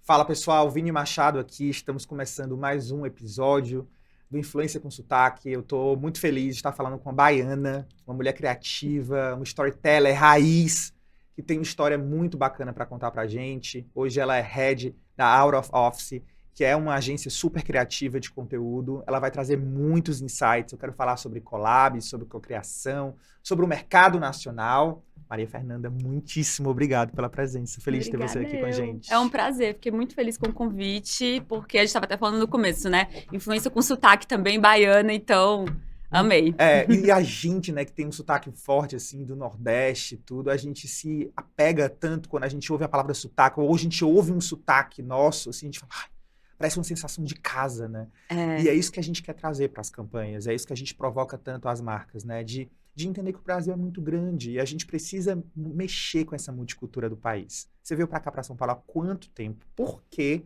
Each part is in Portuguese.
Fala pessoal, Vini Machado aqui, estamos começando mais um episódio do Influência com Sotaque. Eu estou muito feliz de estar falando com uma baiana, uma mulher criativa, uma storyteller raiz, que tem uma história muito bacana para contar para a gente. Hoje ela é head da Out of Office, que é uma agência super criativa de conteúdo. Ela vai trazer muitos insights. Eu quero falar sobre collabs, sobre cocriação, sobre o mercado nacional. Maria Fernanda, muitíssimo obrigado pela presença. Feliz de ter você aqui com a gente. É um prazer, fiquei muito feliz com o convite, porque a gente estava até falando no começo, né? Influência com sotaque também, baiana, então amei. E a gente, né, que tem um sotaque forte, assim, do Nordeste e tudo, a gente se apega tanto quando a gente ouve a palavra sotaque, ou a gente ouve um sotaque nosso, assim, a gente fala, parece uma sensação de casa, né? E é isso que a gente quer trazer para as campanhas, é isso que a gente provoca tanto as marcas, né? De entender que o Brasil é muito grande e a gente precisa mexer com essa multicultura do país. Você veio para cá, para São Paulo, há quanto tempo? Por quê?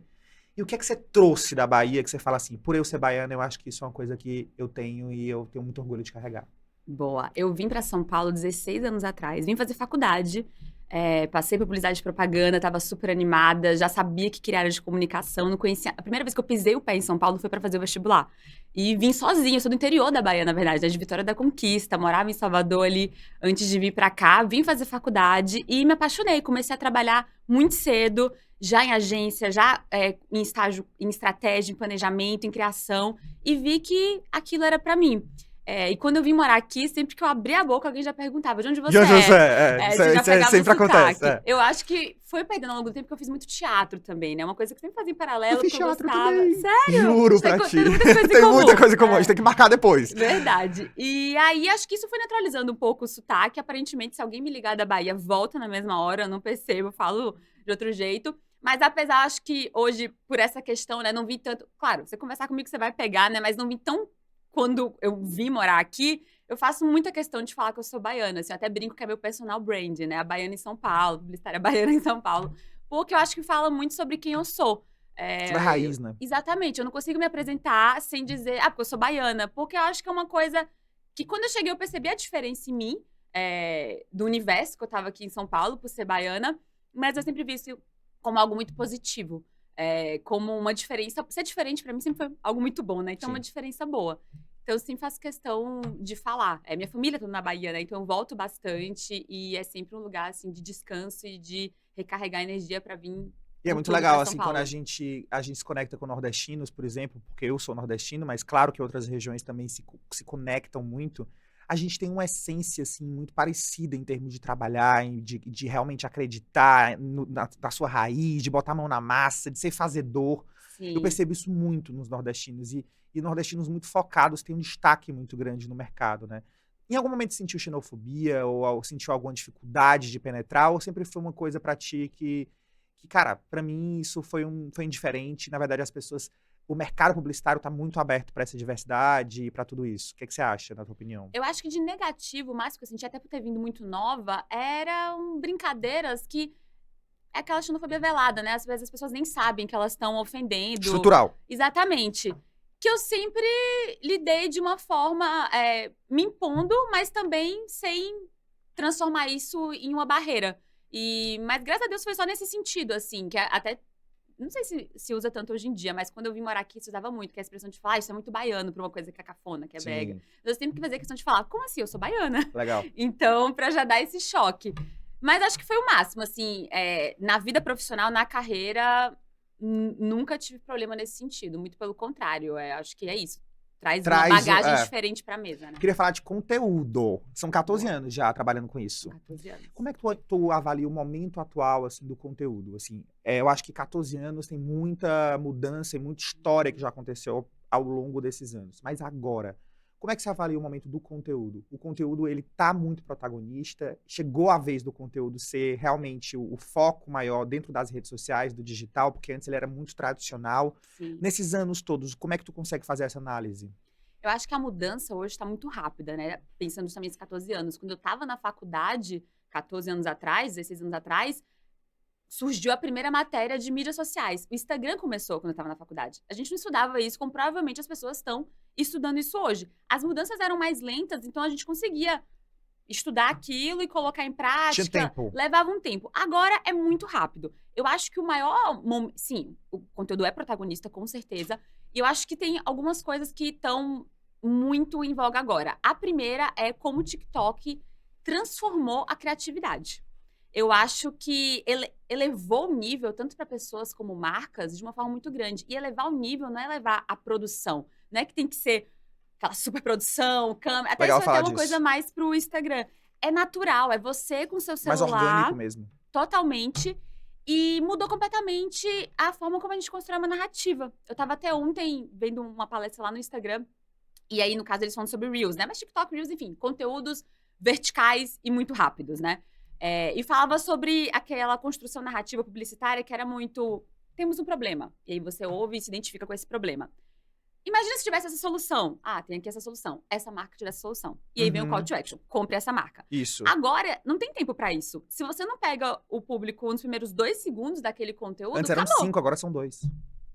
E o que é que você trouxe da Bahia que você fala assim, por eu ser baiana, eu acho que isso é uma coisa que eu tenho e eu tenho muito orgulho de carregar. Boa. Eu vim para São Paulo 16 anos atrás, vim fazer faculdade, passei por publicidade e propaganda, estava super animada, já sabia que queria área de comunicação, não conhecia. A primeira vez que eu pisei o pé em São Paulo foi para fazer o vestibular. E vim sozinha, eu sou do interior da Bahia, na verdade, né, de Vitória da Conquista, morava em Salvador ali antes de vir para cá, vim fazer faculdade e me apaixonei, comecei a trabalhar muito cedo, já em agência, já em estágio, em estratégia, em planejamento, em criação, e vi que aquilo era para mim. E quando eu vim morar aqui, sempre que eu abria a boca, alguém já perguntava, de onde você Isso sempre acontece. Eu acho que foi perdendo ao longo do tempo, porque eu fiz muito teatro também, né? Uma coisa que eu sempre fazia em paralelo, eu fiz que eu teatro gostava. Também. Sério? Juro pra ti. Tem muita coisa em comum, a gente tem que marcar depois. Verdade. E aí, acho que isso foi neutralizando um pouco o sotaque. Aparentemente, se alguém me ligar da Bahia, volta na mesma hora, eu não percebo, eu falo de outro jeito. Mas apesar, acho que hoje, por essa questão, né, não vi tanto... Claro, você conversar comigo, você vai pegar, né? Mas não vi tão... Quando eu vim morar aqui, eu faço muita questão de falar que eu sou baiana. Assim, eu até brinco que é meu personal brand, né? A baiana em São Paulo, publicitária baiana em São Paulo. Porque eu acho que fala muito sobre quem eu sou. Sobre a raiz, né? Exatamente. Eu não consigo me apresentar sem dizer, porque eu sou baiana. Porque eu acho que é uma coisa que, quando eu cheguei, eu percebi a diferença em mim, do universo que eu tava aqui em São Paulo, por ser baiana. Mas eu sempre vi isso como algo muito positivo. Como uma diferença. Ser diferente, pra mim, sempre foi algo muito bom, né? Então, Sim. uma diferença boa. Então, eu sempre faço questão de falar. Minha família tá na Bahia, né? Então, eu volto bastante e é sempre um lugar, assim, de descanso e de recarregar energia pra vir. E é muito legal, assim, quando a gente se conecta com nordestinos, por exemplo, porque eu sou nordestino, mas claro que outras regiões também se conectam muito. A gente tem uma essência, assim, muito parecida em termos de trabalhar, de realmente acreditar na sua raiz, de botar a mão na massa, de ser fazedor. Sim. Eu percebo isso muito nos nordestinos. E nordestinos muito focados têm um destaque muito grande no mercado, né? Em algum momento sentiu xenofobia ou sentiu alguma dificuldade de penetrar? Ou sempre foi uma coisa pra ti que cara, pra mim isso foi indiferente. Na verdade, o mercado publicitário tá muito aberto pra essa diversidade e pra tudo isso. O que você acha, na tua opinião? Eu acho que de negativo, mais que eu senti, até por ter vindo muito nova, eram brincadeiras que... É aquela xenofobia velada, né? Às vezes as pessoas nem sabem que elas estão ofendendo. Estrutural. Exatamente. Que eu sempre lidei de uma forma me impondo, mas também sem transformar isso em uma barreira. Mas graças a Deus foi só nesse sentido, assim, que até... Não sei se usa tanto hoje em dia, mas quando eu vim morar aqui, se usava muito, que é a expressão de falar, isso é muito baiano pra uma coisa que é cafona, que é brega. Eu sempre que fazer questão de falar, como assim? Eu sou baiana. Legal. Então, pra já dar esse choque. Mas acho que foi o máximo, assim, na vida profissional, na carreira, nunca tive problema nesse sentido. Muito pelo contrário, acho que é isso. Traz uma bagagem diferente pra mesa, né? Queria falar de conteúdo. São 14 anos já trabalhando com isso. 14 anos. Como é que tu avalia o momento atual, assim, do conteúdo? Assim, eu acho que 14 anos tem muita mudança e muita história que já aconteceu ao longo desses anos. Mas agora, como é que você avalia o momento do conteúdo? O conteúdo, ele tá muito protagonista. Chegou a vez do conteúdo ser realmente o foco maior dentro das redes sociais, do digital, porque antes ele era muito tradicional. Sim. Nesses anos todos, como é que tu consegue fazer essa análise? Eu acho que a mudança hoje está muito rápida, né? Pensando justamente nesses 14 anos. Quando eu estava na faculdade, 14 anos atrás, 16 anos atrás, surgiu a primeira matéria de mídias sociais. O Instagram começou quando eu estava na faculdade. A gente não estudava isso, como provavelmente as pessoas estão estudando isso hoje. As mudanças eram mais lentas, então a gente conseguia estudar aquilo e colocar em prática. Tinha tempo. Levava um tempo. Agora é muito rápido. Eu acho que o maior... Sim, o conteúdo é protagonista, com certeza. E eu acho que tem algumas coisas que estão muito em voga agora. A primeira é como o TikTok transformou a criatividade. Eu acho que elevou o nível, tanto para pessoas como marcas, de uma forma muito grande. E elevar o nível não é elevar a produção. Não é que tem que ser aquela super produção, câmera. Até Legal isso é falar até uma disso. coisa mais pro Instagram. É natural, é você com seu Mais celular. orgânico mesmo. Totalmente. E mudou completamente a forma como a gente constrói uma narrativa. Eu tava até ontem vendo uma palestra lá no Instagram. E aí, no caso, eles falam sobre Reels, né? Mas TikTok, Reels, enfim, conteúdos verticais e muito rápidos, né? E falava sobre aquela construção narrativa publicitária que era muito... Temos um problema. E aí você ouve e se identifica com esse problema. Imagina se tivesse essa solução. Ah, tem aqui essa solução. Essa marca tivesse solução. E aí vem o call to action. Compre essa marca. Isso. Agora, não tem tempo pra isso. Se você não pega o público nos primeiros 2 segundos daquele conteúdo, Antes eram acabou. 5, agora são 2.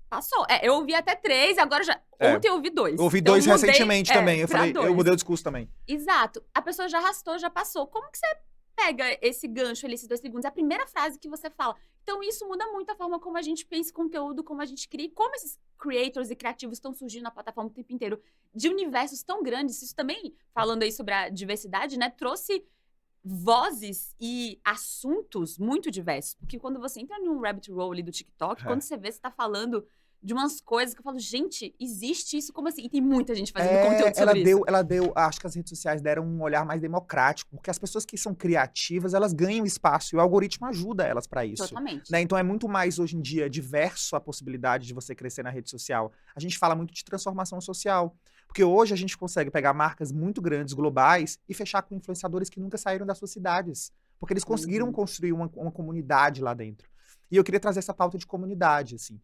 Passou. Eu ouvi até 3, agora já... Ontem eu ouvi 2. Eu ouvi Então 2 mudei, recentemente também. Eu pra falei, eu 2. mudei o discurso também. Exato. A pessoa já arrastou, já passou. Como que você pega esse gancho ali, esses 2 segundos? É a primeira frase que você fala. Então, isso muda muito a forma como a gente pensa conteúdo, como a gente cria, e como esses creators e criativos estão surgindo na plataforma o tempo inteiro, de universos tão grandes. Isso também, falando aí sobre a diversidade, né, trouxe vozes e assuntos muito diversos. Porque quando você entra num rabbit hole ali do TikTok, quando você vê, você tá falando de umas coisas que eu falo, gente, existe isso? Como assim? E tem muita gente fazendo conteúdo sobre isso. Ela deu, acho que as redes sociais deram um olhar mais democrático, porque as pessoas que são criativas, elas ganham espaço e o algoritmo ajuda elas pra isso. Totalmente. Né? Então é muito mais, hoje em dia, diverso a possibilidade de você crescer na rede social. A gente fala muito de transformação social, porque hoje a gente consegue pegar marcas muito grandes, globais, e fechar com influenciadores que nunca saíram das suas cidades, porque eles conseguiram construir uma comunidade lá dentro. E eu queria trazer essa pauta de comunidade, assim.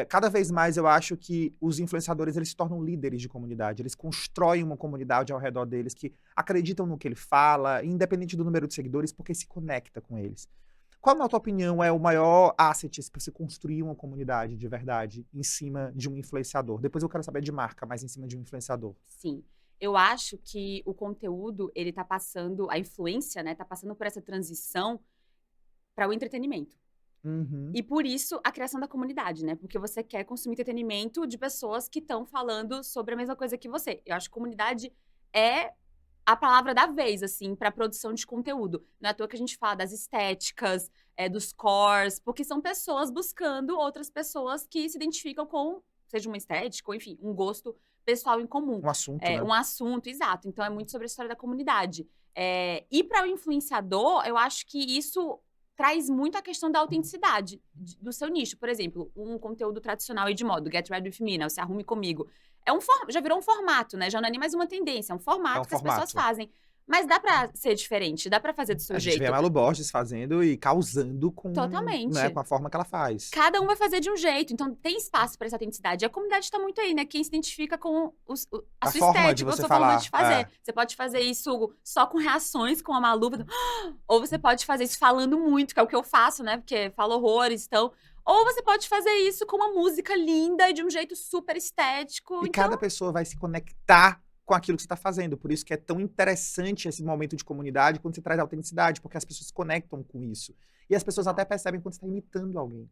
Cada vez mais eu acho que os influenciadores, eles se tornam líderes de comunidade. Eles constroem uma comunidade ao redor deles que acreditam no que ele fala, independente do número de seguidores, porque se conecta com eles. Qual, na tua opinião, é o maior asset para você construir uma comunidade de verdade em cima de um influenciador? Depois eu quero saber de marca, mas em cima de um influenciador. Sim. Eu acho que o conteúdo, ele tá passando, a influência, né, tá passando por essa transição para o entretenimento. E por isso, a criação da comunidade, né? Porque você quer consumir entretenimento de pessoas que estão falando sobre a mesma coisa que você. Eu acho que comunidade é a palavra da vez, assim, para produção de conteúdo. Não é à toa que a gente fala das estéticas, dos cores, porque são pessoas buscando outras pessoas que se identificam com, seja uma estética ou, enfim, um gosto pessoal em comum. Um assunto, né? Um assunto, exato. Então, é muito sobre a história da comunidade. E para o influenciador, eu acho que isso traz muito a questão da autenticidade do seu nicho. Por exemplo, um conteúdo tradicional aí de moda, Get Ready With Me, né? Se arrume comigo. Já virou um formato, né? Já não é nem mais uma tendência, é um formato que as pessoas fazem. Mas dá pra ser diferente, dá pra fazer do seu jeito. A gente vê a Malu Borges fazendo e causando com, totalmente, né, com a forma que ela faz. Cada um vai fazer de um jeito, então tem espaço pra essa autenticidade. E a comunidade tá muito aí, né? Quem se identifica com a sua estética, a sua forma de fazer. Você pode fazer isso só com reações, com a Malu, ou você pode fazer isso falando muito, que é o que eu faço, né? Porque falo horrores, então... Ou você pode fazer isso com uma música linda e de um jeito super estético. E cada pessoa vai se conectar com aquilo que você está fazendo. Por isso que é tão interessante esse momento de comunidade quando você traz autenticidade, porque as pessoas se conectam com isso. E as pessoas até percebem quando você está imitando alguém.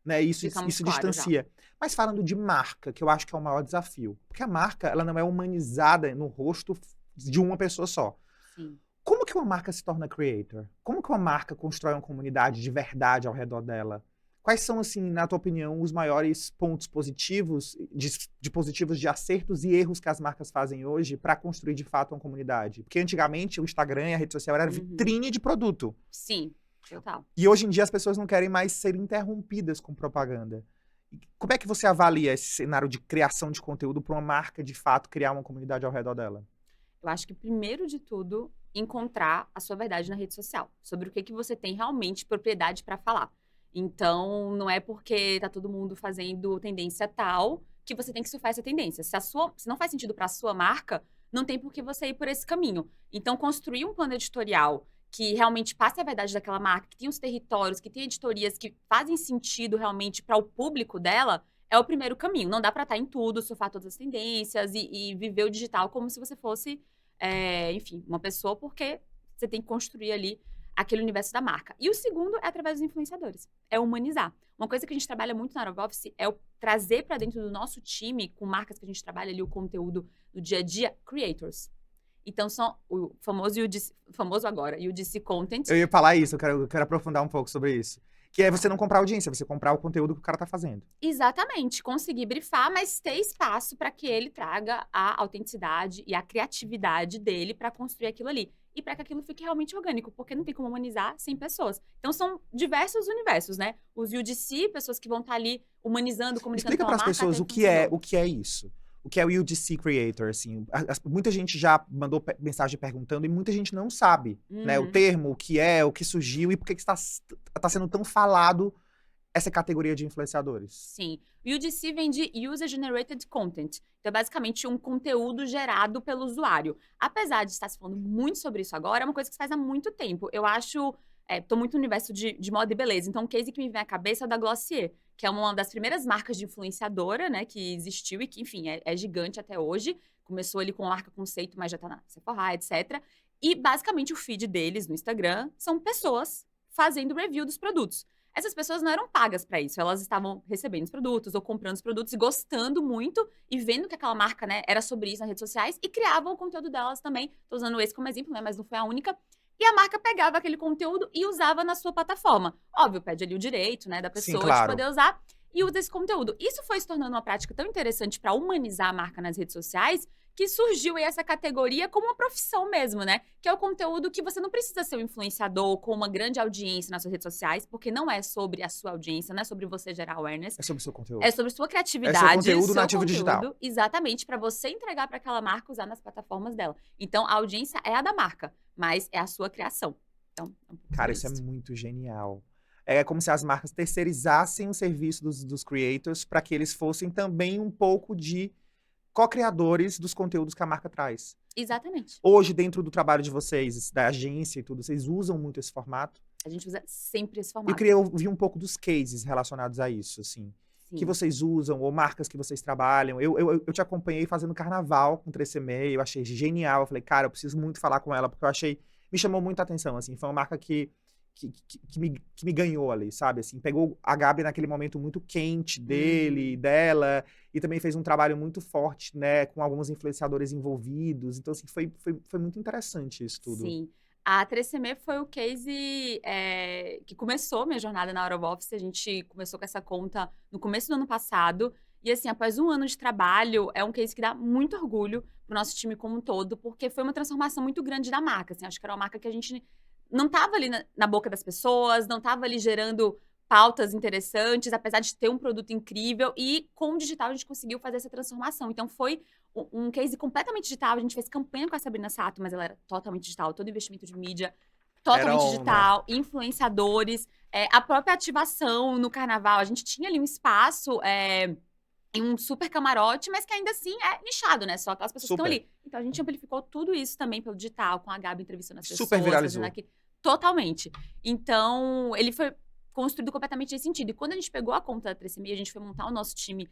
Né? Isso distancia. Já. Mas falando de marca, que eu acho que é o maior desafio. Porque a marca, ela não é humanizada no rosto de uma pessoa só. Sim. Como que uma marca se torna creator? Como que uma marca constrói uma comunidade de verdade ao redor dela? Quais são, assim, na tua opinião, os maiores pontos positivos, de acertos e erros que as marcas fazem hoje para construir, de fato, uma comunidade? Porque antigamente o Instagram e a rede social era vitrine de produto. Sim, total. E hoje em dia as pessoas não querem mais ser interrompidas com propaganda. Como é que você avalia esse cenário de criação de conteúdo para uma marca, de fato, criar uma comunidade ao redor dela? Eu acho que, primeiro de tudo, encontrar a sua verdade na rede social. Sobre o que você tem realmente propriedade para falar. Então, não é porque tá todo mundo fazendo tendência tal que você tem que surfar essa tendência. Se não faz sentido para a sua marca, não tem por que você ir por esse caminho. Então, construir um plano editorial que realmente passe a verdade daquela marca, que tenha os territórios, que tenha editorias que fazem sentido realmente para o público dela, é o primeiro caminho. Não dá para estar em tudo, surfar todas as tendências e viver o digital como se você fosse, enfim, uma pessoa, porque você tem que construir ali aquele universo da marca. E o segundo é através dos influenciadores, é humanizar. Uma coisa que a gente trabalha muito na Out of Office é trazer para dentro do nosso time, com marcas que a gente trabalha ali, o conteúdo do dia a dia, creators. Então, são o famoso famoso agora, UGC Content. Eu ia falar isso, eu quero aprofundar um pouco sobre isso. Que é você não comprar audiência, você comprar o conteúdo que o cara tá fazendo. Exatamente, conseguir brifar, mas ter espaço para que ele traga a autenticidade e a criatividade dele para construir aquilo ali. E para que aquilo fique realmente orgânico, porque não tem como humanizar 100 pessoas. Então, são diversos universos, né? Os UGC, pessoas que vão estar ali humanizando, comunicando Explica com para a as marca. pessoas o que é isso. O que é o UGC Creator, assim. Muita gente já mandou mensagem perguntando e muita gente não sabe, né? O termo, o que surgiu e por que está sendo tão falado essa categoria de influenciadores. Sim. O UGC vem de User Generated Content. Então, é basicamente um conteúdo gerado pelo usuário. Apesar de estar se falando muito sobre isso agora, é uma coisa que se faz há muito tempo. Eu acho... tô muito no universo de moda e beleza. Então, um case que me vem à cabeça é o da Glossier, que é uma das primeiras marcas de influenciadora, né, que existiu e que, enfim, é gigante até hoje. Começou ali com uma marca conceito, mas já tá na Sephora, etc. E, basicamente, o feed deles no Instagram são pessoas fazendo review dos produtos. Essas pessoas não eram pagas para isso, elas estavam recebendo os produtos ou comprando os produtos e gostando muito e vendo que aquela marca, né, era sobre isso nas redes sociais e criavam o conteúdo delas também. Tô usando esse como exemplo, né, mas não foi a única. E a marca pegava aquele conteúdo e usava na sua plataforma. Óbvio, pede ali o direito, né, da pessoa Sim, claro. de poder usar e usa esse conteúdo. Isso foi se tornando uma prática tão interessante para humanizar a marca nas redes sociais que surgiu aí essa categoria como uma profissão mesmo, né? Que é o conteúdo que você não precisa ser um influenciador com uma grande audiência nas suas redes sociais, porque não é sobre a sua audiência, não é sobre você gerar awareness. É sobre o seu conteúdo. É sobre sua criatividade. É seu conteúdo nativo digital. Exatamente, para você entregar para aquela marca usar nas plataformas dela. Então, a audiência é a da marca, mas é a sua criação. Então, cara, isso é muito genial. É como se as marcas terceirizassem o serviço dos creators para que eles fossem também um pouco de co-criadores dos conteúdos que a marca traz. Exatamente. Hoje, dentro do trabalho de vocês, da agência e tudo, vocês usam muito esse formato? A gente usa sempre esse formato. Eu queria ouvir um pouco dos cases relacionados a isso, assim. Sim. Que vocês usam, ou marcas que vocês trabalham. Eu te acompanhei fazendo carnaval com 3CM, eu achei genial. Eu falei, cara, eu preciso muito falar com ela, porque eu achei... Me chamou muita atenção, assim. Foi uma marca que me ganhou ali, sabe? Assim, pegou a Gabi naquele momento muito quente dela, e também fez um trabalho muito forte, né? Com alguns influenciadores envolvidos. Então, assim, foi muito interessante isso tudo. Sim. A 3CM foi o case que começou minha jornada na Out of Office. A gente começou com essa conta no começo do ano passado. E, assim, após um ano de trabalho, é um case que dá muito orgulho pro nosso time como um todo, porque foi uma transformação muito grande da marca. Assim, acho que era uma marca que a gente não estava ali na boca das pessoas, não estava ali gerando pautas interessantes, apesar de ter um produto incrível. E com o digital a gente conseguiu fazer essa transformação. Então foi um case completamente digital. A gente fez campanha com a Sabrina Sato, mas ela era totalmente digital. Todo investimento de mídia totalmente digital, influenciadores, a própria ativação no carnaval. A gente tinha ali um espaço... em um super camarote, mas que ainda assim é nichado, né? Só aquelas pessoas que estão ali. Então, a gente amplificou tudo isso também pelo digital, com a Gabi entrevistando as pessoas. Super viralizou. Totalmente. Então, ele foi construído completamente nesse sentido. E quando a gente pegou a conta da 3CM, a gente foi montar o nosso time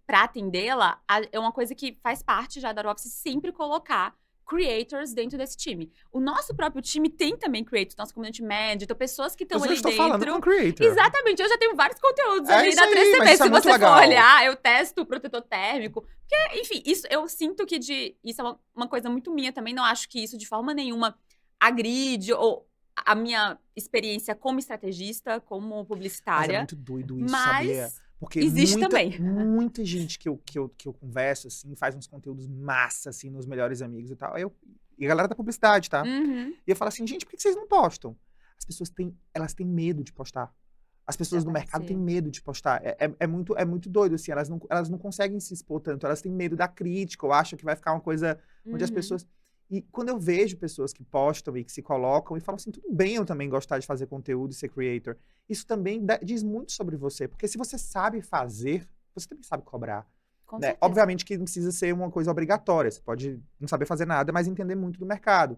para atendê-la, é uma coisa que faz parte já da Out of Office sempre colocar creators dentro desse time. O nosso próprio time tem também creators, nosso community manager, então pessoas que estão ali dentro. Eu estou falando com creator. Exatamente, eu já tenho vários conteúdos ali na 3CM. Se você for olhar, eu testo o protetor térmico. Porque, enfim, isso, eu sinto que isso é uma coisa muito minha também. Não acho que isso de forma nenhuma agride ou a minha experiência como estrategista, como publicitária. Mas é muito doido isso, sabia? Porque existe também. Muita gente que eu converso, assim, faz uns conteúdos massa, assim, nos Melhores Amigos e tal. E a galera da publicidade, tá? E eu falo assim, gente, por que vocês não postam? As pessoas elas têm medo de postar. As pessoas do mercado têm medo de postar. É muito doido, assim. Elas não conseguem se expor tanto. Elas têm medo da crítica. Eu acho que vai ficar uma coisa onde as pessoas... E quando eu vejo pessoas que postam e que se colocam e falam assim, tudo bem eu também gostar de fazer conteúdo e ser creator, isso também diz muito sobre você. Porque se você sabe fazer, você também sabe cobrar. Né? Obviamente que não precisa ser uma coisa obrigatória. Você pode não saber fazer nada, mas entender muito do mercado.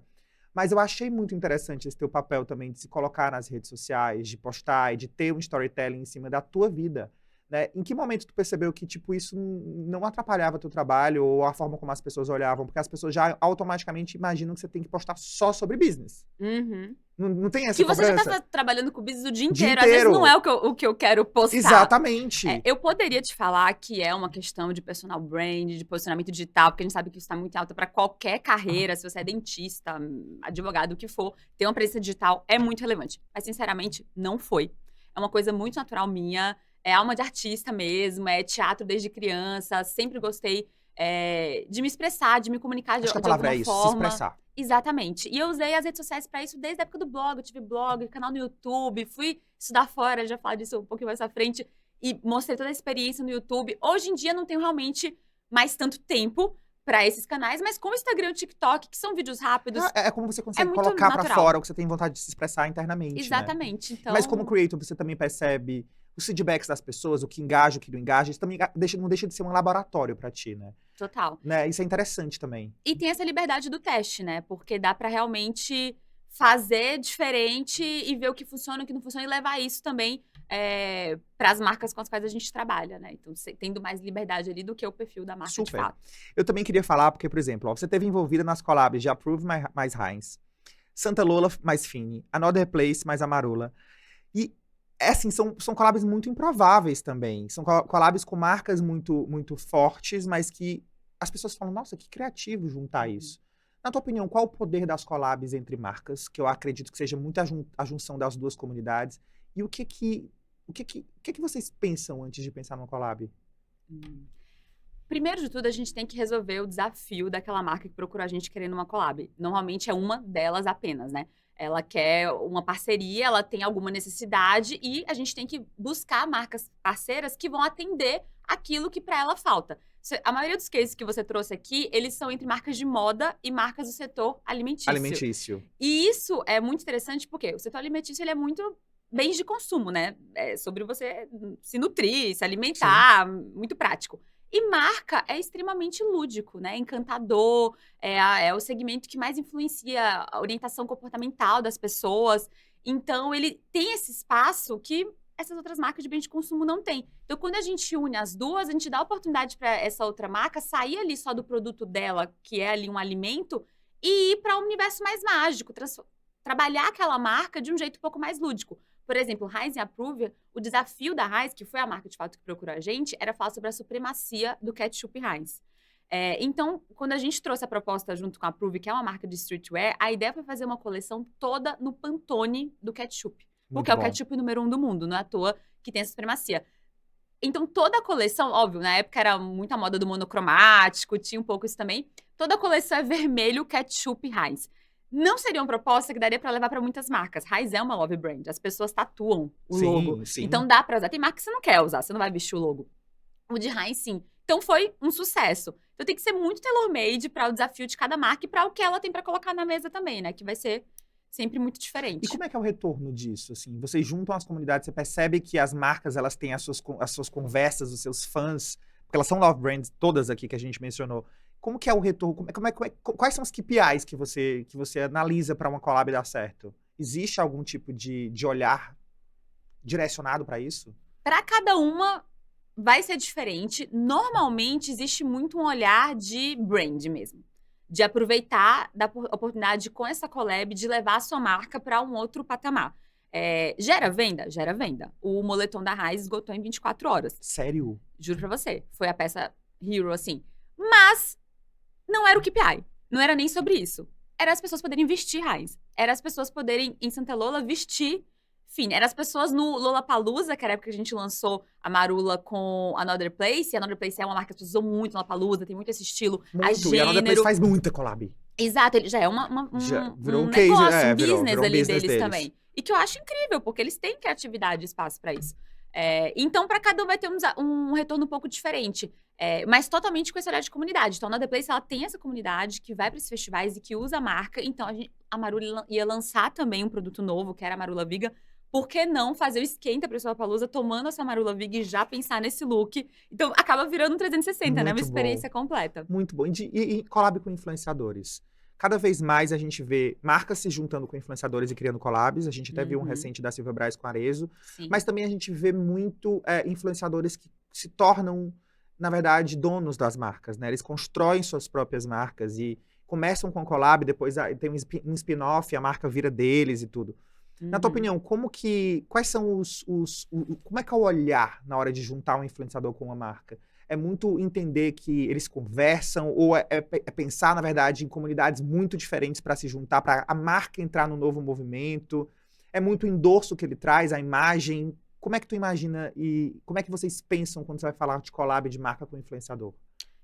Mas eu achei muito interessante esse teu papel também de se colocar nas redes sociais, de postar e de ter um storytelling em cima da tua vida. né? Em que momento tu percebeu que, tipo, isso não atrapalhava teu trabalho ou a forma como as pessoas olhavam? Porque as pessoas já automaticamente imaginam que você tem que postar só sobre business. Uhum. Não tem essa Que você já cobrança? tá trabalhando com business o dia Dia inteiro. Às vezes não inteiro. é o que eu quero postar. Exatamente. Eu poderia te falar que é uma questão de personal brand, de posicionamento digital, porque a gente sabe que isso está muito alta para qualquer carreira. Se você é dentista, advogado, o que for, ter uma presença digital é muito relevante. Mas, sinceramente, não foi. É uma coisa muito natural minha. É alma de artista mesmo, é teatro desde criança. Sempre gostei de me expressar, de me comunicar de Acho que a alguma palavra é isso, se forma. expressar. Exatamente. E eu usei as redes sociais para isso desde a época do blog. Eu tive blog, canal no YouTube, fui estudar fora, já falar disso um pouquinho mais à frente. E mostrei toda a experiência no YouTube. Hoje em dia não tenho realmente mais tanto tempo para esses canais, mas com o Instagram e o TikTok, que são vídeos rápidos, É como você consegue muito colocar pra natural. fora o que você tem vontade de se expressar internamente, né? Exatamente. Então, Mas como creator, você também percebe os feedbacks das pessoas, o que engaja, o que não engaja. Isso também não deixa de ser um laboratório pra ti, né? total. Isso é interessante também. E tem essa liberdade do teste, né? Porque dá pra realmente fazer diferente e ver o que funciona, o que não funciona e levar isso também para as marcas com as quais a gente trabalha, né? Então, tendo mais liberdade ali do que o perfil da marca de Super. fato. Eu também queria falar, porque, por exemplo, ó, você esteve envolvida nas collabs de Approve mais Heinz, Santa Lola mais Fini, Another Place mais Amarula. E, assim, são collabs muito improváveis também. São collabs com marcas muito, muito fortes, mas que as pessoas falam, nossa, que criativo juntar isso. Na tua opinião, qual o poder das collabs entre marcas? Que eu acredito que seja muito a junção das duas comunidades. E o que vocês pensam antes de pensar numa collab? Primeiro de tudo, a gente tem que resolver o desafio daquela marca que procura a gente querendo uma collab. Normalmente é uma delas apenas, né? Ela quer uma parceria, ela tem alguma necessidade e a gente tem que buscar marcas parceiras que vão atender aquilo que para ela falta. A maioria dos cases que você trouxe aqui, eles são entre marcas de moda e marcas do setor alimentício. Alimentício. E isso é muito interessante porque o setor alimentício ele é muito bens de consumo, né? É sobre você se nutrir, se alimentar, muito prático. E marca é extremamente lúdico, né? Encantador, é o segmento que mais influencia a orientação comportamental das pessoas. Então, ele tem esse espaço que essas outras marcas de bens de consumo não têm. Então, quando a gente une as duas, a gente dá oportunidade para essa outra marca sair ali só do produto dela, que é ali um alimento, e ir para um universo mais mágico, trabalhar aquela marca de um jeito um pouco mais lúdico. Por exemplo, Heinz e Approve, o desafio da Heinz, que foi a marca de fato que procurou a gente, era falar sobre a supremacia do ketchup Heinz. Então, quando a gente trouxe a proposta junto com a Approve, que é uma marca de streetwear, a ideia foi fazer uma coleção toda no Pantone do ketchup. Porque é o ketchup número 1 do mundo, não é à toa que tem essa supremacia. Então, toda a coleção, óbvio, na época era muita moda do monocromático, tinha um pouco isso também. Toda a coleção é vermelho ketchup Heinz. Não seria uma proposta que daria pra levar pra muitas marcas. Heinz é uma love brand, as pessoas tatuam o logo. Sim. Então dá pra usar. Tem marca que você não quer usar, você não vai vestir o logo. O de Heinz, sim. Então foi um sucesso. Então tem que ser muito tailor-made para o desafio de cada marca e para o que ela tem pra colocar na mesa também, né? Que vai ser sempre muito diferente. E como é que é o retorno disso? Assim, vocês juntam as comunidades, você percebe que as marcas elas têm as suas conversas, os seus fãs, porque elas são love brands, todas aqui que a gente mencionou. Como que é o retorno? Quais são os KPIs que você analisa para uma collab dar certo? Existe algum tipo de olhar direcionado para isso? Para cada uma vai ser diferente. Normalmente existe muito um olhar de brand mesmo. De aproveitar da oportunidade com essa collab de levar a sua marca para um outro patamar. Gera venda? Gera venda. O moletom da Heinz esgotou em 24 horas. Sério? Juro pra você. Foi a peça hero, assim. Mas não era o KPI. Não era nem sobre isso. Era as pessoas poderem vestir Heinz. Era as pessoas poderem, em Santa Lola, vestir Fini. Era as pessoas no Lollapalooza, que era a época que a gente lançou a Marula com Another Place. E Another Place é uma marca que as pessoas usam muito no Lollapalooza, tem muito esse estilo. Muito, e a Another Place faz muita collab. Exato, ele já é virou um case, negócio, um virou business um ali business deles também. E que eu acho incrível, porque eles têm criatividade e espaço para isso. Então, para cada um vai ter um retorno um pouco diferente. Mas totalmente com esse olhar de comunidade. Então, a Another Place, ela tem essa comunidade que vai para esses festivais e que usa a marca. Então, a Marula ia lançar também um produto novo, que era a Marula Viga. Por que não fazer o esquenta para o Lollapalooza tomando essa Marula Viga e já pensar nesse look? Então, acaba virando um 360, né? Uma experiência completa. Muito bom. E collab com influenciadores. Cada vez mais a gente vê marcas se juntando com influenciadores e criando collabs. A gente até viu um Uhum. recente da Silvia Braz com a Arezzo. Sim. Mas também a gente vê muito influenciadores que se tornam, na verdade, donos das marcas, né? Eles constroem suas próprias marcas e começam com collab, depois tem um spin-off, a marca vira deles e tudo. Na tua Uhum. opinião, quais são como é que é o olhar na hora de juntar um influenciador com uma marca? É muito entender que eles conversam ou é pensar, na verdade, em comunidades muito diferentes para se juntar, para a marca entrar no novo movimento? É muito o endorso que ele traz, a imagem? Como é que tu imagina e como é que vocês pensam quando você vai falar de collab de marca com influenciador?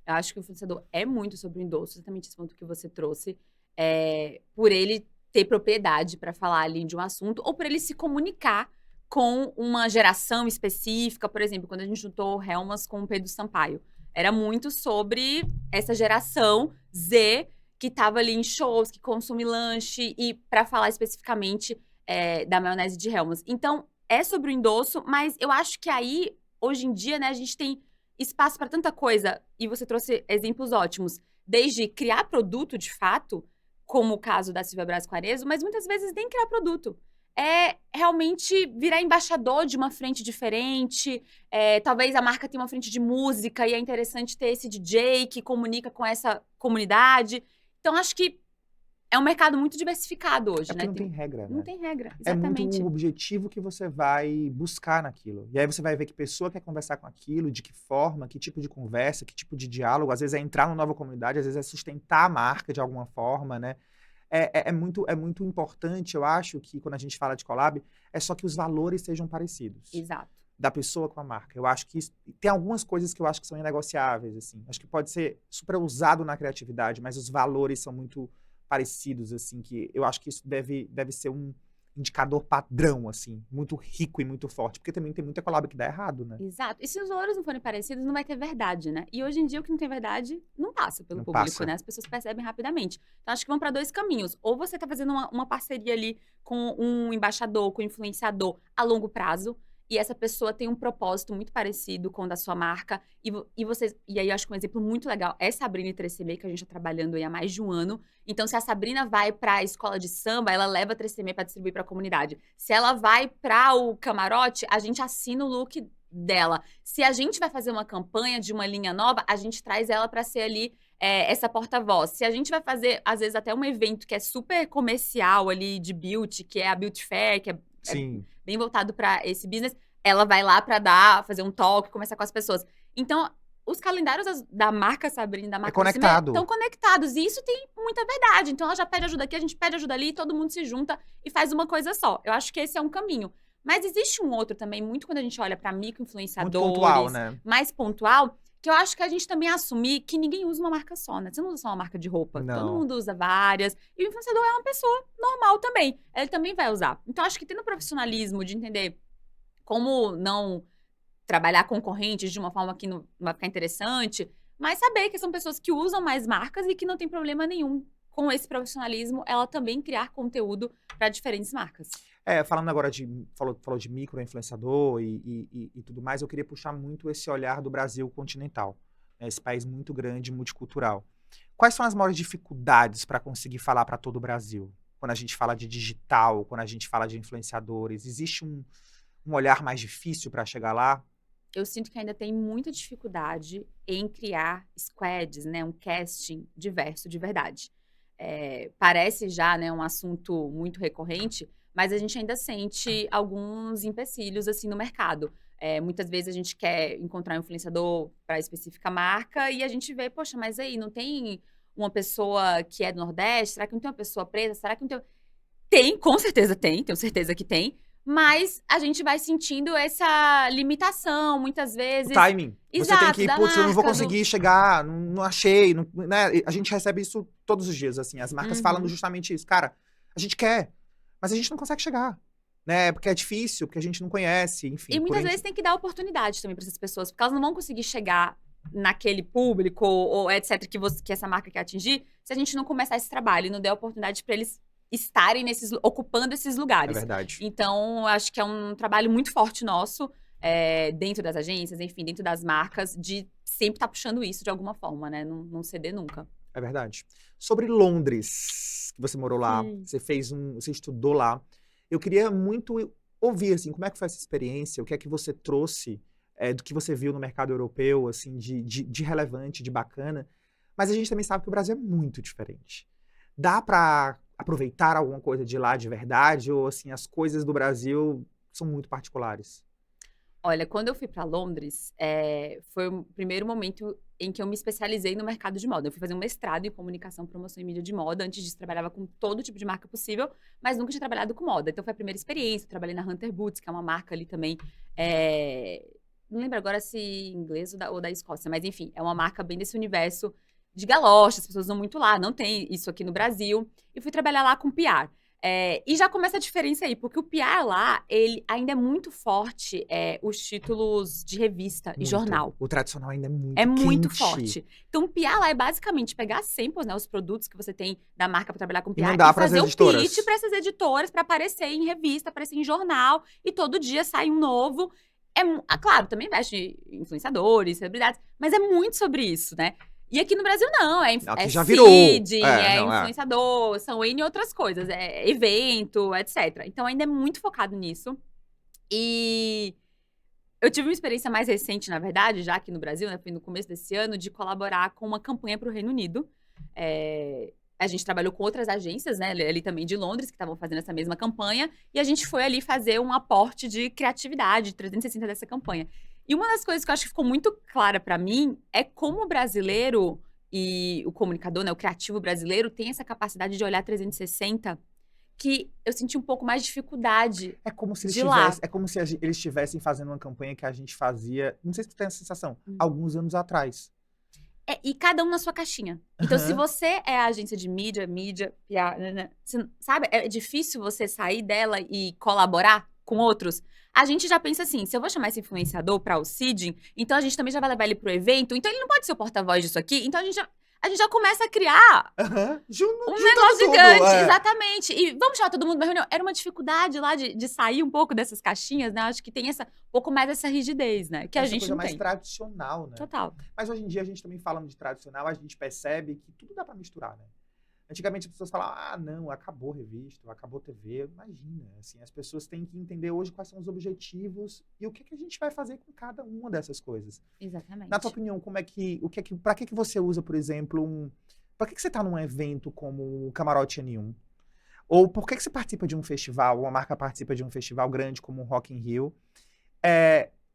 Eu acho que o influenciador é muito sobre o endosso, exatamente esse ponto que você trouxe, por ele ter propriedade para falar ali de um assunto ou por ele se comunicar com uma geração específica. Por exemplo, quando a gente juntou o Helmas com o Pedro Sampaio, era muito sobre essa geração Z que estava ali em shows, que consome lanche e para falar especificamente da maionese de Helmas. Então, é sobre o endosso, mas eu acho que aí, hoje em dia, né, a gente tem espaço para tanta coisa, e você trouxe exemplos ótimos, desde criar produto de fato, como o caso da Silvia Braz com a Arezzo, mas muitas vezes nem criar produto. É realmente virar embaixador de uma frente diferente, talvez a marca tenha uma frente de música e é interessante ter esse DJ que comunica com essa comunidade. Então, acho que é um mercado muito diversificado hoje, É porque né? não tem regra, Não né? tem regra, É muito exatamente. o objetivo que você vai buscar naquilo. E aí você vai ver que pessoa quer conversar com aquilo, de que forma, que tipo de conversa, que tipo de diálogo. Às vezes é entrar numa nova comunidade, às vezes é sustentar a marca de alguma forma, né? É muito importante, eu acho, que quando a gente fala de collab, é só que os valores sejam parecidos. Exato. Da pessoa com a marca. Eu acho que tem algumas coisas que eu acho que são inegociáveis, assim. Acho que pode ser super usado na criatividade, mas os valores são muito parecidos, assim, que eu acho que isso deve ser um indicador padrão, assim, muito rico e muito forte, porque também tem muita collab que dá errado, né? Exato. E se os valores não forem parecidos, não vai ter verdade, né? E hoje em dia, o que não tem verdade não passa pelo Não público, passa. né? As pessoas percebem rapidamente. Então, acho que vão para dois caminhos. Ou você tá fazendo uma parceria ali com um embaixador, com um influenciador a longo prazo, e essa pessoa tem um propósito muito parecido com o da sua marca, e aí eu acho que um exemplo muito legal é Sabrina e 3CM, que a gente tá trabalhando aí há mais de um ano. Então, se a Sabrina vai para a escola de samba, ela leva a 3CM para distribuir para a comunidade. Se ela vai para o camarote, a gente assina o look dela. Se a gente vai fazer uma campanha de uma linha nova, a gente traz ela para ser ali essa porta-voz. Se a gente vai fazer, às vezes, até um evento que é super comercial ali de beauty, que é a Beauty Fair, que é Sim. bem voltado para esse business, ela vai lá para fazer um talk, conversar com as pessoas. Então, os calendários da marca Sabrina, da marca conectado. estão conectados. E isso tem muita verdade. Então, ela já pede ajuda aqui, a gente pede ajuda ali, todo mundo se junta e faz uma coisa só. Eu acho que esse é um caminho. Mas existe um outro também, muito quando a gente olha para Muito micro-influenciadores, pontual, né? mais pontual, que eu acho que a gente também assumir que ninguém usa uma marca só, né? Você não usa só uma marca de roupa. Todo Não. mundo usa várias. E o influenciador é uma pessoa normal também. Ele também vai usar. Então, acho que tendo profissionalismo de entender como não trabalhar concorrentes de uma forma que não vai ficar interessante, mas saber que são pessoas que usam mais marcas e que não tem problema nenhum com esse profissionalismo, ela também criar conteúdo para diferentes marcas. Falando agora falou de micro-influenciador e tudo mais, eu queria puxar muito esse olhar do Brasil continental, né? Esse país muito grande, multicultural. Quais são as maiores dificuldades para conseguir falar para todo o Brasil? Quando a gente fala de digital, quando a gente fala de influenciadores, existe um olhar mais difícil para chegar lá? Eu sinto que ainda tem muita dificuldade em criar squads, né, um casting diverso de verdade. Parece já, né, um assunto muito recorrente, mas a gente ainda sente alguns empecilhos assim no mercado. Muitas vezes a gente quer encontrar um influenciador para específica marca e a gente vê, poxa, mas aí não tem uma pessoa que é do Nordeste? Será que não tem uma pessoa preta? Será que não tem? Tem, com certeza tem, tenho certeza que tem. Mas a gente vai sentindo essa limitação, muitas O vezes. timing. Você tem Exato, que, da putz, eu não vou marca, conseguir chegar, não achei, né? A gente recebe isso todos os dias, assim. As marcas falando Uhum. justamente isso. Cara, a gente quer, mas a gente não consegue chegar, né? Porque é difícil, porque a gente não conhece, enfim. E muitas vezes tem que dar oportunidade também para essas pessoas, porque elas não vão conseguir chegar naquele público ou etc. que essa marca quer atingir, se a gente não começar esse trabalho e não der oportunidade para eles estarem ocupando esses É lugares. verdade. Então, eu acho que é um trabalho muito forte nosso, dentro das agências, enfim, dentro das marcas, de sempre estar puxando isso de alguma forma, né? Não ceder nunca. É verdade. Sobre Londres, que você morou lá, Sim. você estudou lá. Eu queria muito ouvir, assim, como é que foi essa experiência, o que é que você trouxe do que você viu no mercado europeu, assim, de relevante, de bacana. Mas a gente também sabe que o Brasil é muito diferente. Dá para aproveitar alguma coisa de lá de verdade, ou assim, as coisas do Brasil são muito particulares? Olha, quando eu fui para Londres, foi o primeiro momento em que eu me especializei no mercado de moda. Eu fui fazer um mestrado em comunicação, promoção e mídia de moda. Antes disso, trabalhava com todo tipo de marca possível, mas nunca tinha trabalhado com moda. Então, foi a primeira experiência. Eu trabalhei na Hunter Boots, que é uma marca ali também. Não lembro agora se inglês ou da Escócia, mas enfim, é uma marca bem desse universo de galocha. As pessoas usam muito lá, não tem isso aqui no Brasil. E fui trabalhar lá com PR. E já começa a diferença aí, porque o PR lá, ele ainda é muito forte, os títulos de revista e Muito. jornal. O tradicional ainda é É muito muito quente. forte. Então, o PR lá é basicamente pegar samples, né, os produtos que você tem da marca para trabalhar com E PR mandar e para as fazer o pitch editoras. para essas editoras, para aparecer em revista, aparecer em jornal, e todo dia sai um novo. Claro, também investe em influenciadores, celebridades, mas é muito sobre isso, né? E aqui no Brasil não, é Aqui já virou. seeding, é Não, é. influenciador, são N outras coisas, é evento, etc. Então ainda é muito focado nisso. E eu tive uma experiência mais recente, na verdade, já aqui no Brasil, né, foi no começo desse ano, de colaborar com uma campanha para o Reino Unido. A gente trabalhou com outras agências, né, ali também de Londres, que estavam fazendo essa mesma campanha, e a gente foi ali fazer um aporte de criatividade 360 dessa campanha. E uma das coisas que eu acho que ficou muito clara para mim é como o brasileiro e o comunicador, né, o criativo brasileiro, tem essa capacidade de olhar 360 que eu senti um pouco mais de dificuldade É como se eles de lá. tivessem, é como se eles estivessem fazendo uma campanha que a gente fazia, não sei se tu tem essa sensação, Hum. alguns anos atrás. E cada um na sua caixinha. Então, se Aham. você é a agência de mídia, PR, você, sabe, é difícil você sair dela e colaborar com outros. A gente já pensa assim, se eu vou chamar esse influenciador para o seeding, então a gente também já vai levar ele pro evento, então ele não pode ser o porta-voz disso aqui, então a gente já começa a criar Aham. um Juntando negócio tudo. gigante, É. exatamente. E vamos chamar todo mundo pra reunião. Era uma dificuldade lá de sair um pouco dessas caixinhas, né? Acho que tem um pouco mais essa rigidez, né? Que a Essa gente coisa não mais tem. tradicional, né? Total. Mas hoje em dia a gente também falando de tradicional, a gente percebe que tudo dá pra misturar, né? Antigamente as pessoas falavam, ah, não, acabou revista, acabou TV. Imagina, assim, as pessoas têm que entender hoje quais são os objetivos e o que que a gente vai fazer com cada uma dessas coisas. Exatamente. Na tua opinião, pra que você usa, por exemplo, pra que você tá num evento como o Camarote N1? Ou por que você participa de um festival, uma marca participa de um festival grande como o Rock in Rio?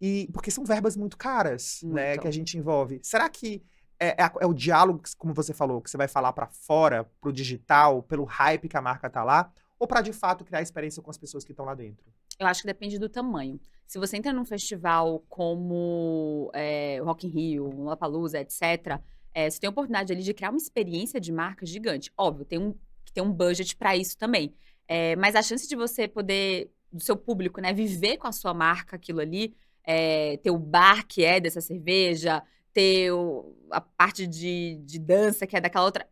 E porque são verbas muito caras, né, Muito. que a gente envolve. Será que é o diálogo, como você falou, que você vai falar pra fora, pro digital, pelo hype que a marca tá lá, ou pra de fato criar experiência com as pessoas que estão lá dentro? Eu acho que depende do tamanho. Se você entra num festival como o Rock in Rio, o Lollapalooza, etc., você tem a oportunidade ali de criar uma experiência de marca gigante. Óbvio, que ter um budget para isso também. Mas a chance de você poder, do seu público, né, viver com a sua marca aquilo ali, ter o bar que é dessa cerveja, ter a parte de dança que é daquela outra.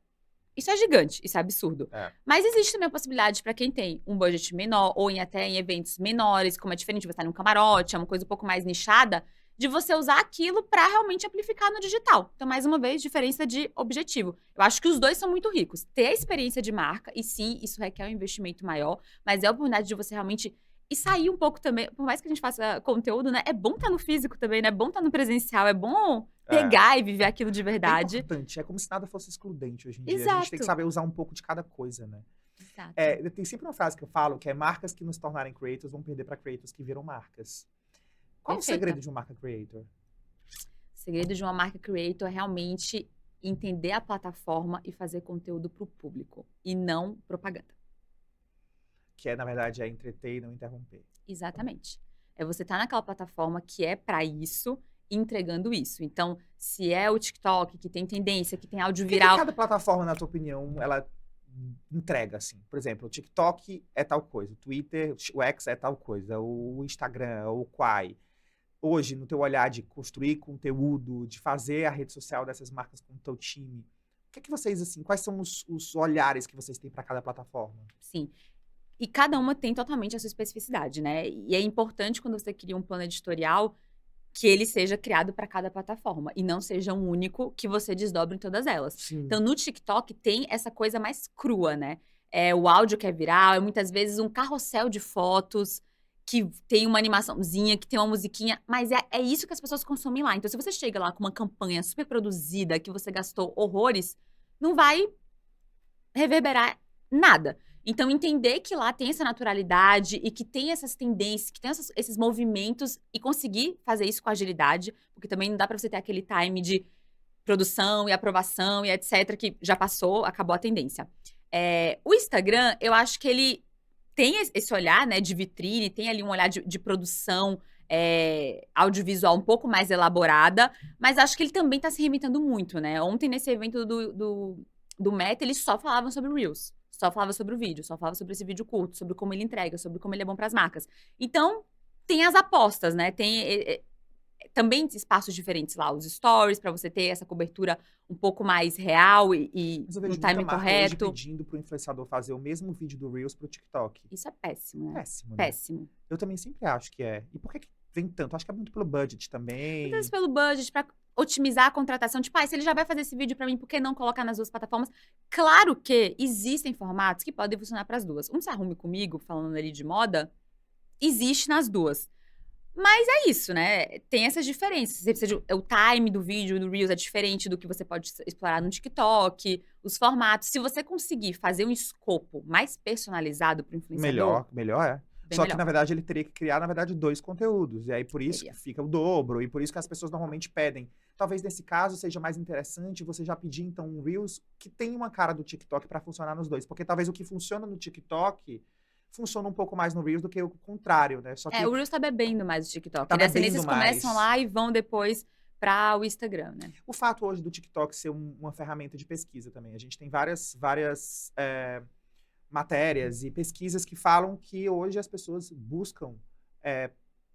Isso é gigante, isso é absurdo. É. Mas existe também a possibilidade para quem tem um budget menor, ou até em eventos menores, como é diferente de você estar num camarote, é uma coisa um pouco mais nichada, de você usar aquilo para realmente amplificar no digital. Então, mais uma vez, diferença de objetivo. Eu acho que os dois são muito ricos. Ter a experiência de marca, e sim, isso requer um investimento maior, mas é a oportunidade de você realmente e sair um pouco também, por mais que a gente faça conteúdo, né? É bom estar no físico também, né? É bom estar no presencial, é bom pegar e viver aquilo de É verdade. importante, é como se nada fosse excludente hoje em dia. A gente tem que Exato. saber usar um pouco de cada coisa, né? Exato. Tem sempre uma frase que eu falo, que é marcas que nos tornarem creators vão perder para creators que viram marcas. Qual é o Perfeita. segredo de uma marca creator? O segredo de uma marca creator é realmente entender a plataforma e fazer conteúdo para o público, e não propaganda. Que na verdade, é entreter e não interromper. Exatamente. É você estar naquela plataforma que é para isso, entregando isso. Então, se é o TikTok, que tem tendência, que tem áudio O que viral. cada plataforma, na tua opinião, ela entrega, assim? Por exemplo, o TikTok é tal coisa, o Twitter, o X é tal coisa, o Instagram, o Quai. Hoje, no teu olhar de construir conteúdo, de fazer a rede social dessas marcas com o teu time, o que é que vocês, assim, quais são os olhares que vocês têm para cada plataforma? Sim. E cada uma tem totalmente a sua especificidade, né? E é importante quando você cria um plano editorial que ele seja criado para cada plataforma e não seja um único que você desdobre em todas elas. Sim. Então, no TikTok tem essa coisa mais crua, né? O áudio que é viral, é muitas vezes um carrossel de fotos que tem uma animaçãozinha, que tem uma musiquinha, mas é isso que as pessoas consomem lá. Então, se você chega lá com uma campanha super produzida, que você gastou horrores, não vai reverberar nada. Então, entender que lá tem essa naturalidade e que tem essas tendências, que tem esses movimentos e conseguir fazer isso com agilidade, porque também não dá pra você ter aquele time de produção e aprovação e etc, que já passou, acabou a tendência. O Instagram, eu acho que ele tem esse olhar, né, de vitrine, tem ali um olhar de produção audiovisual um pouco mais elaborada, mas acho que ele também tá se reinventando muito, né? Ontem, nesse evento do Meta, eles só falavam sobre Reels. Só falava sobre o vídeo, só falava sobre esse vídeo curto, sobre como ele entrega, sobre como ele é bom para as marcas. Então, tem as apostas, né? Tem também espaços diferentes lá, os stories, para você ter essa cobertura um pouco mais real e Mas eu no vejo timing muita marca hoje correto. pedindo pro influenciador fazer o mesmo vídeo do Reels pro TikTok. Isso é péssimo, né? Péssimo, né? Péssimo. Eu também sempre acho que é. E por que vem tanto? Acho que é muito pelo budget também. Muitas vezes pelo budget, pra otimizar a contratação. Tipo, se ele já vai fazer esse vídeo pra mim, por que não colocar nas duas plataformas? Claro que existem formatos que podem funcionar pras duas. Um Se Arrume Comigo, falando ali de moda, existe nas duas. Mas é isso, né? Tem essas diferenças. Você precisa o time do vídeo, do Reels é diferente do que você pode explorar no TikTok, os formatos. Se você conseguir fazer um escopo mais personalizado pro influenciador... Melhor é. Bem Só melhor. que, na verdade, ele teria que criar, na verdade, 2 conteúdos. E aí, por isso Teria. que fica o dobro. E por isso que as pessoas normalmente pedem. Talvez, nesse caso, seja mais interessante você já pedir, então, um Reels que tem uma cara do TikTok pra funcionar nos dois. Porque talvez o que funciona no TikTok funciona um pouco mais no Reels do que o contrário, né? Só que o Reels tá bebendo mais do TikTok. Tá Né? As bebendo tendências mais. começam lá e vão depois para o Instagram, né? o fato hoje do TikTok ser uma ferramenta de pesquisa também. A gente tem várias matérias e pesquisas que falam que hoje as pessoas buscam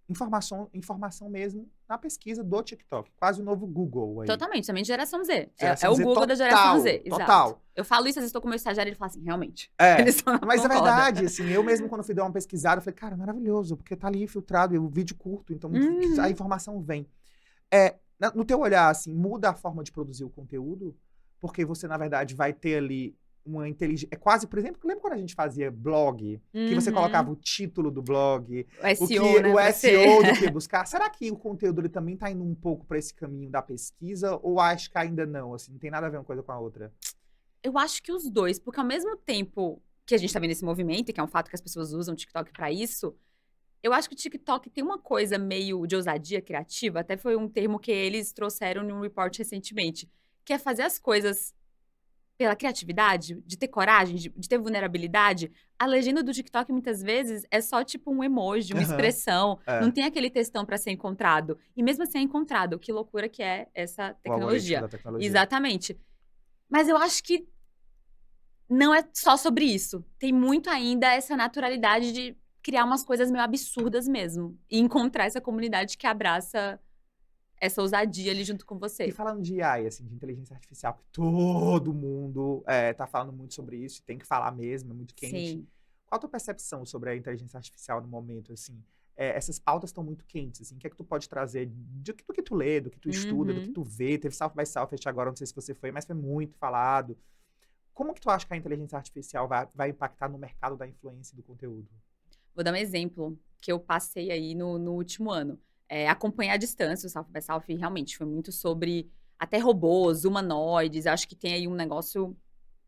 informação mesmo na pesquisa do TikTok. Quase o novo Google aí. Totalmente, também de geração Z. Geração o Z Google da geração total, Z. Exato. total. Eu falo isso, às vezes estou com o meu estagiário e ele fala assim, realmente. É, Eles só não mas é concordam. verdade, assim, eu mesmo quando fui dar uma pesquisada, eu falei, cara, maravilhoso, porque tá ali filtrado, e o vídeo curto, então a informação vem. No teu olhar, assim, muda a forma de produzir o conteúdo, porque você, na verdade, vai ter ali uma inteligência. É quase, por exemplo, lembra quando a gente fazia blog? Que você colocava o título do blog, O SEO, né? o SEO do que buscar. Será que o conteúdo ele também tá indo um pouco para esse caminho da pesquisa? Ou acho que ainda não? Assim, não tem nada a ver uma coisa com a outra? Eu acho que os dois, porque ao mesmo tempo que a gente tá vendo esse movimento, e que é um fato que as pessoas usam o TikTok pra isso, eu acho que o TikTok tem uma coisa meio de ousadia criativa, até foi um termo que eles trouxeram em um report recentemente, que é fazer as coisas pela criatividade, de ter coragem, de ter vulnerabilidade. A legenda do TikTok, muitas vezes, é só tipo um emoji, uma expressão. Não tem aquele textão pra ser encontrado. E mesmo assim é encontrado. Que loucura que é essa tecnologia. Da tecnologia. Exatamente. Mas eu acho que não é só sobre isso. Tem muito ainda essa naturalidade de criar umas coisas meio absurdas mesmo. E encontrar essa comunidade que abraça essa ousadia ali junto com você. E falando de AI, assim, de inteligência artificial, que todo mundo tá falando muito sobre isso, tem que falar mesmo, é muito quente. Sim. Qual a tua percepção sobre a inteligência artificial no momento, assim? Essas pautas estão muito quentes, assim, o que é que tu pode trazer do que tu lê, do que tu estuda, do que tu vê? Teve South by Southwest agora, não sei se você foi, mas foi muito falado. Como que tu acha que a inteligência artificial vai impactar no mercado da influência e do conteúdo? Vou dar um exemplo que eu passei aí no último ano. Acompanhar à distância o South by South realmente foi muito sobre até robôs, humanoides. Eu acho que tem aí um negócio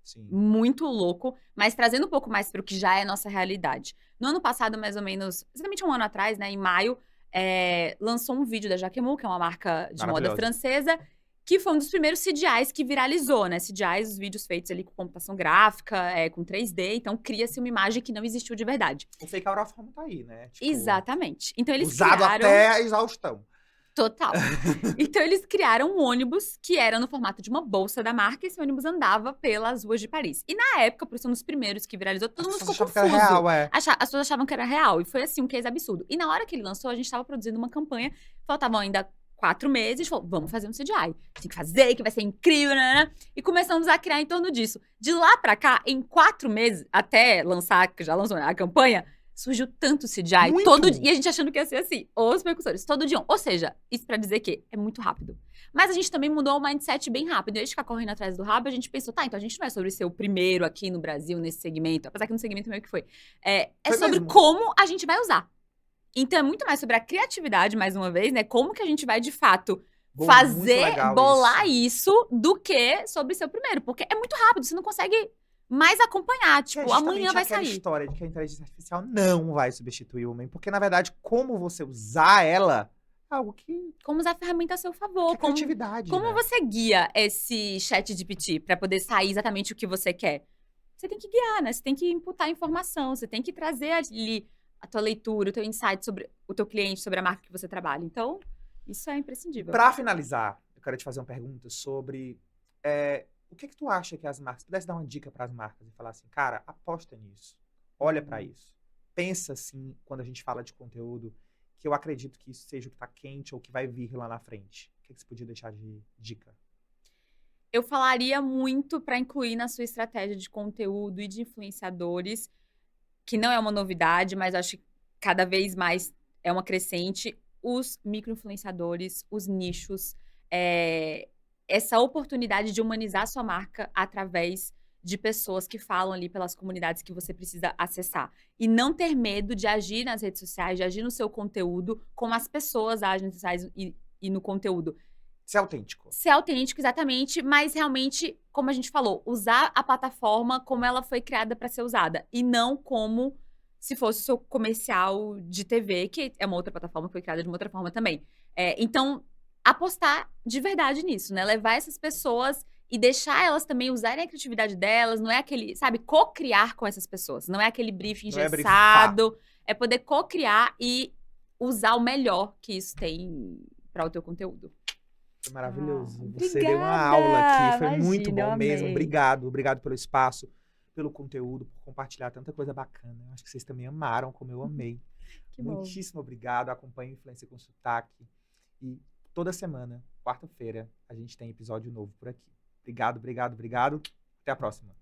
Sim. muito louco, mas trazendo um pouco mais para o que já é nossa realidade. No ano passado, mais ou menos, exatamente um ano atrás, né, em maio, lançou um vídeo da Jacquemus, que é uma marca de moda francesa, que foi um dos primeiros CGIs que viralizou, né? CGIs, os vídeos feitos ali com computação gráfica, com 3D, então cria-se uma imagem que não existiu de verdade. O fake out of home tá aí, né? Tipo, exatamente. Então eles usado criaram... até a exaustão. Total. Então eles criaram um ônibus que era no formato de uma bolsa da marca, e esse ônibus andava pelas ruas de Paris. E na época, por ser um dos primeiros que viralizou, todo mundo ficou confuso. Que era real, As pessoas achavam que era real, e foi assim, um case absurdo. E na hora que ele lançou, a gente estava produzindo uma campanha, faltavam ainda 4 meses, a gente falou, vamos fazer um CGI. A gente tem que fazer, que vai ser incrível, né? E começamos a criar em torno disso. De lá pra cá, em 4 meses, até lançar, que já lançou a campanha, surgiu tanto CGI, Muito! e a gente achando que ia ser assim, os percussores, todo dia. Ou seja, isso pra dizer que é muito rápido. Mas a gente também mudou o mindset bem rápido. Em vez de ficar correndo atrás do rabo, a gente pensou, tá, então a gente não é sobre ser o primeiro aqui no Brasil, nesse segmento, apesar que no segmento meio que foi. É Foi sobre mesmo. como a gente vai usar. Então é muito mais sobre a criatividade, mais uma vez, né? Como que a gente vai, de fato, Bom, muito fazer, legal bolar isso do que sobre ser o primeiro. Porque é muito rápido, você não consegue mais acompanhar. Que é Tipo, amanhã justamente vai aquela sair. história de que a inteligência artificial não vai substituir o homem, porque, na verdade, como você usar ela é algo que Como usar a ferramenta a seu favor. é criatividade, Como né? você guia esse chat GPT pra poder sair exatamente o que você quer? Você tem que guiar, né? Você tem que imputar informação, você tem que trazer ali a tua leitura, o teu insight sobre o teu cliente, sobre a marca que você trabalha. Então, isso é imprescindível. Pra finalizar, eu quero te fazer uma pergunta sobre o que tu acha que as marcas, se pudesse dar uma dica para as marcas e falar assim, cara, aposta nisso, olha pra isso, pensa assim, quando a gente fala de conteúdo, que eu acredito que isso seja o que tá quente ou que vai vir lá na frente. O que você podia deixar de dica? Eu falaria muito para incluir na sua estratégia de conteúdo e de influenciadores, que não é uma novidade, mas acho que cada vez mais é uma crescente, os micro-influenciadores, os nichos, essa oportunidade de humanizar a sua marca através de pessoas que falam ali pelas comunidades que você precisa acessar. E não ter medo de agir nas redes sociais, de agir no seu conteúdo, como as pessoas agem nas redes sociais e no conteúdo. Ser autêntico. Ser autêntico, exatamente, mas realmente, como a gente falou, usar a plataforma como ela foi criada para ser usada. E não como se fosse o seu comercial de TV, que é uma outra plataforma que foi criada de uma outra forma também. Então, apostar de verdade nisso, né? Levar essas pessoas e deixar elas também usarem a criatividade delas. Não é aquele, sabe, co-criar com essas pessoas. Não é aquele briefing Não é brifar. engessado. É poder co-criar e usar o melhor que isso tem para o teu conteúdo. Foi maravilhoso. Ah, Você deu uma aula aqui, foi obrigada! muito Imagina, bom eu mesmo. amei. Obrigado, obrigado pelo espaço, pelo conteúdo, por compartilhar tanta coisa bacana. Eu acho que vocês também amaram, como eu amei. Que bom. Muitíssimo obrigado. Acompanhe Influência com Sotaque. E toda semana, quarta-feira, a gente tem episódio novo por aqui. Obrigado, obrigado, obrigado. Até a próxima.